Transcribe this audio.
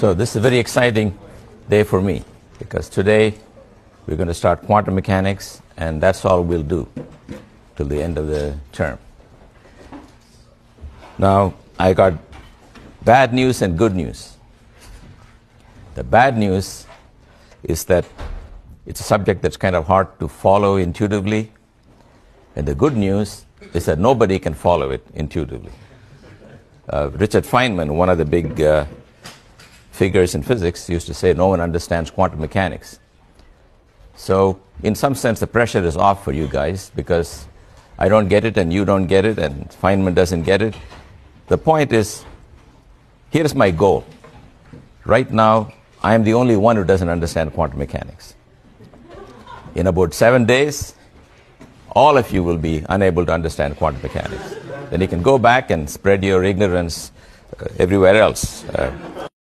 So this is a very exciting day for me because today we're going to start quantum mechanics, and that's all we'll do till the end of the term. Now, I got bad news and good news. The bad news is that it's a subject that's kind of hard to follow intuitively, and the good news is that nobody can follow it intuitively. Richard Feynman, one of the big figures in physics, used to say no one understands quantum mechanics. So in some sense the pressure is off for you guys because I don't get it and you don't get it and Feynman doesn't get it. The point is, here's my goal. Right now I am the only one who doesn't understand quantum mechanics. In about 7 days, all of you will be unable to understand quantum mechanics. Then you can go back and spread your ignorance everywhere else.